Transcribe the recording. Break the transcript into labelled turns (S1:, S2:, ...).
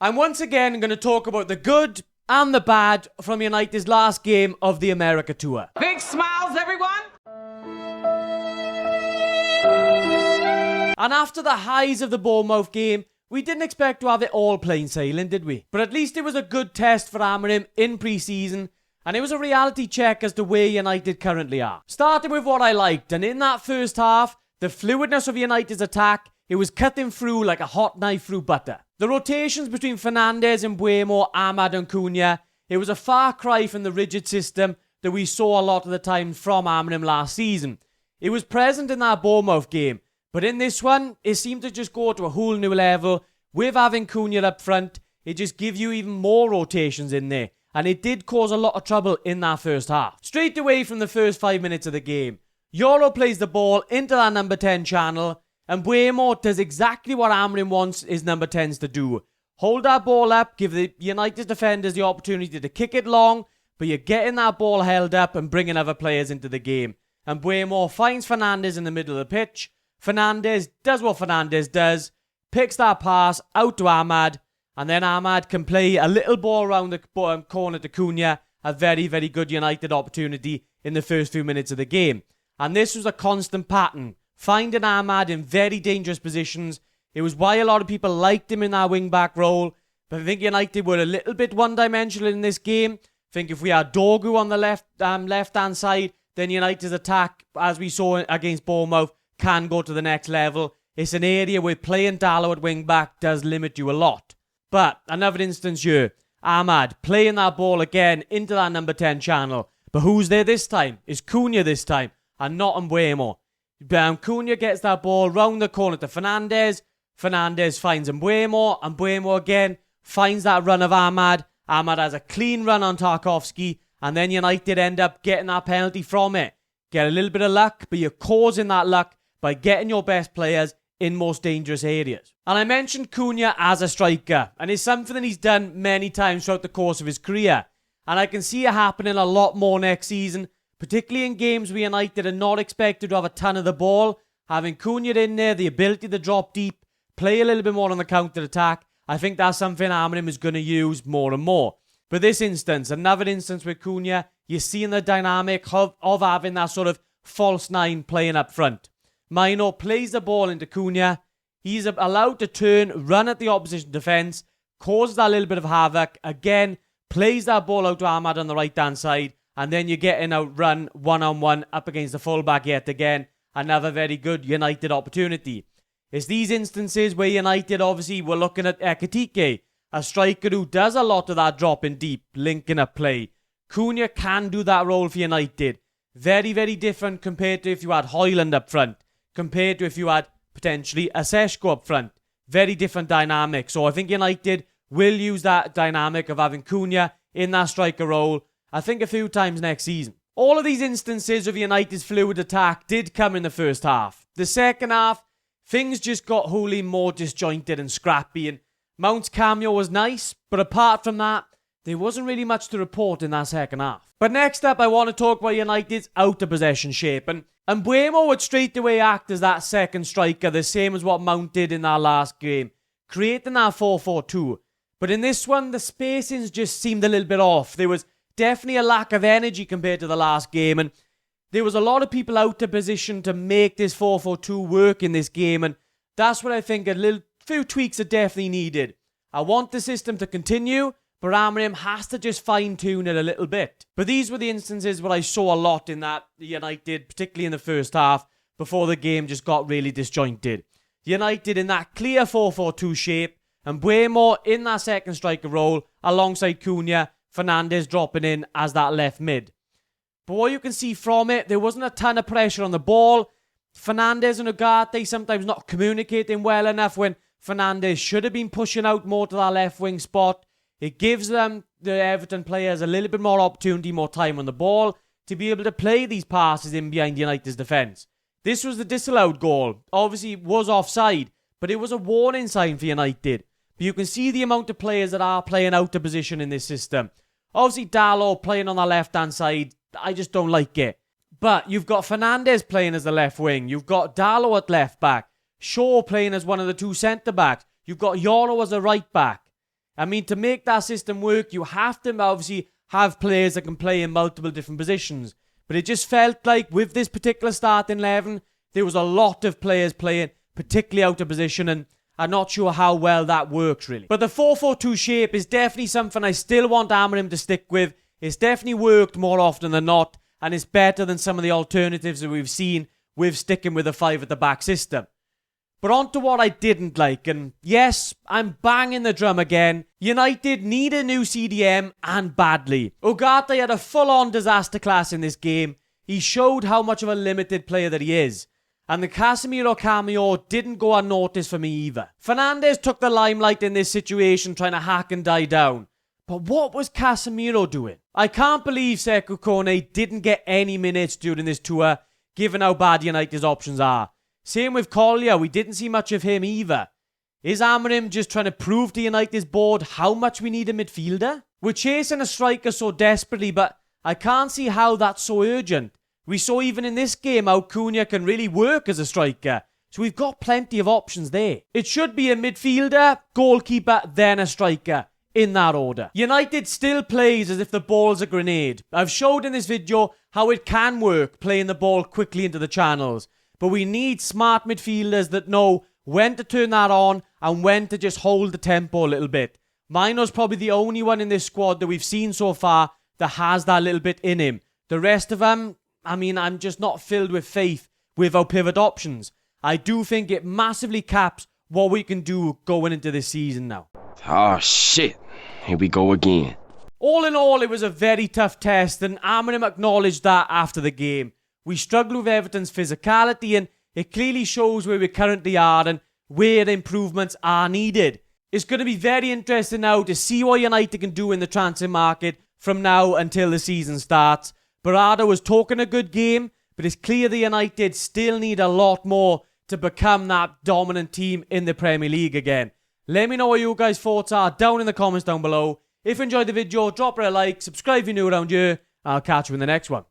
S1: I'm once again going to talk about the good and the bad from United's last game of the America tour.
S2: Big smiles, everyone!
S1: And after the highs of the Bournemouth game, we didn't expect to have it all plain sailing, did we? But at least it was a good test for Amorim in pre-season, and it was a reality check as to where United currently are. Starting with what I liked, and in that first half, the fluidness of United's attack, it was cutting through like a hot knife through butter. The rotations between Fernandes and Mbeumo, Ahmad and Cunha, it was a far cry from the rigid system that we saw a lot of the time from Amorim last season. It was present in that Bournemouth game, but in this one, it seemed to just go to a whole new level. With having Cunha up front, it just gives you even more rotations in there, and it did cause a lot of trouble in that first half. Straight away from the first 5 minutes of the game, Yoro plays the ball into that number 10 channel, and Mbeumo does exactly what Amorim wants his number 10s to do. Hold that ball up, give the United defenders the opportunity to kick it long, but you're getting that ball held up and bringing other players into the game. And Mbeumo finds Fernandes in the middle of the pitch. Fernandes does what Fernandes does, picks that pass out to Ahmad, and then Ahmad can play a little ball around the corner to Cunha, a very, very good United opportunity in the first few minutes of the game. And this was a constant pattern, finding Ahmad in very dangerous positions. It was why a lot of people liked him in that wing-back role, but I think United were a little bit one-dimensional in this game. I think if we had Dogu on the left-hand side, then United's attack, as we saw against Bournemouth, can go to the next level. It's an area where playing Dalot at wing-back does limit you a lot. But another instance here, Ahmad playing that ball again into that number 10 channel. But who's there this time? It's Cunha this time, and not Mbeumo. Cunha gets that ball round the corner to Fernandes. Fernandes finds Mbeumo, and Mbeumo again finds that run of Ahmad. Ahmad has a clean run on Tarkowski, and then United end up getting that penalty from it. Get a little bit of luck, but you're causing that luck by getting your best players in most dangerous areas. And I mentioned Cunha as a striker, and it's something that he's done many times throughout the course of his career. And I can see it happening a lot more next season, particularly in games where United are not expected to have a ton of the ball. Having Cunha in there, the ability to drop deep, play a little bit more on the counter-attack, I think that's something Amorim is going to use more and more. But this instance, another instance with Cunha, you're seeing the dynamic of having that sort of false nine playing up front. Maino plays the ball into Cunha. He's allowed to turn, run at the opposition defence, causes that little bit of havoc. Again, plays that ball out to Ahmad on the right-hand side, and then you're getting a run one-on-one up against the fullback yet again. Another very good United opportunity. It's these instances where United obviously were looking at Ekitike, a striker who does a lot of that dropping deep, linking up play. Cunha can do that role for United. Very, very different compared to if you had Højlund up front, compared to if you had potentially a Seško up front. Very different dynamic. So I think United will use that dynamic of having Cunha in that striker role, I think a few times next season. All of these instances of United's fluid attack did come in the first half. The second half, things just got wholly more disjointed and scrappy, and Mount's cameo was nice, but apart from that, there wasn't really much to report in that second half. But next up, I want to talk about United's out-of-possession shape, and Mbeumo would straight away act as that second striker, the same as what Mount did in that last game, creating that 4-4-2. But in this one, the spacings just seemed a little bit off. There was definitely a lack of energy compared to the last game, and there was a lot of people out of position to make this 4-4-2 work in this game, and that's what I think a few tweaks are definitely needed. I want the system to continue, but Amorim has to just fine-tune it a little bit. But these were the instances where I saw a lot in that United, particularly in the first half, before the game just got really disjointed. United in that clear 4-4-2 shape, and Mbeumo in that second striker role, alongside Cunha, Fernandes dropping in as that left mid. But what you can see from it, there wasn't a ton of pressure on the ball. Fernandes and Ugarte sometimes not communicating well enough when Fernandes should have been pushing out more to that left wing spot. It gives them, the Everton players, a little bit more opportunity, more time on the ball to be able to play these passes in behind United's defence. This was the disallowed goal. Obviously, it was offside, but it was a warning sign for United. But you can see the amount of players that are playing out of position in this system. Obviously, Dalot playing on the left-hand side, I just don't like it. But you've got Fernandes playing as the left wing. You've got Dalot at left back. Shaw playing as one of the two centre-backs. You've got Yoro as a right back. I mean, to make that system work, you have to obviously have players that can play in multiple different positions. But it just felt like with this particular starting 11, there was a lot of players playing particularly out of position, and I'm not sure how well that works really. But the 4-4-2 shape is definitely something I still want Amorim to stick with. It's definitely worked more often than not, and it's better than some of the alternatives that we've seen with sticking with a 5 at the back system. But on to what I didn't like, and yes, I'm banging the drum again. United need a new CDM, and badly. Ugarte had a full-on disaster class in this game. He showed how much of a limited player that he is. And the Casemiro cameo didn't go unnoticed for me either. Fernandes took the limelight in this situation, trying to hack and die down. But what was Casemiro doing? I can't believe Sekou Kone didn't get any minutes during this tour, given how bad United's options are. Same with Collier, we didn't see much of him either. Is Amorim just trying to prove to United's board how much we need a midfielder? We're chasing a striker so desperately, but I can't see how that's so urgent. We saw even in this game how Cunha can really work as a striker, so we've got plenty of options there. It should be a midfielder, goalkeeper, then a striker, in that order. United still plays as if the ball's a grenade. I've showed in this video how it can work playing the ball quickly into the channels, but we need smart midfielders that know when to turn that on and when to just hold the tempo a little bit. Mino's probably the only one in this squad that we've seen so far that has that little bit in him. The rest of them, I mean, I'm just not filled with faith with our pivot options. I do think it massively caps what we can do going into this season now.
S2: Oh shit, here we go again.
S1: All in all, it was a very tough test, and Amorim acknowledged that after the game. We struggled with Everton's physicality, and it clearly shows where we currently are and where improvements are needed. It's going to be very interesting now to see what United can do in the transfer market from now until the season starts. Barada was talking a good game, but it's clear the United still need a lot more to become that dominant team in the Premier League again. Let me know what your guys' thoughts are down in the comments down below. If you enjoyed the video, drop a like, subscribe if you're new around here, and I'll catch you in the next one.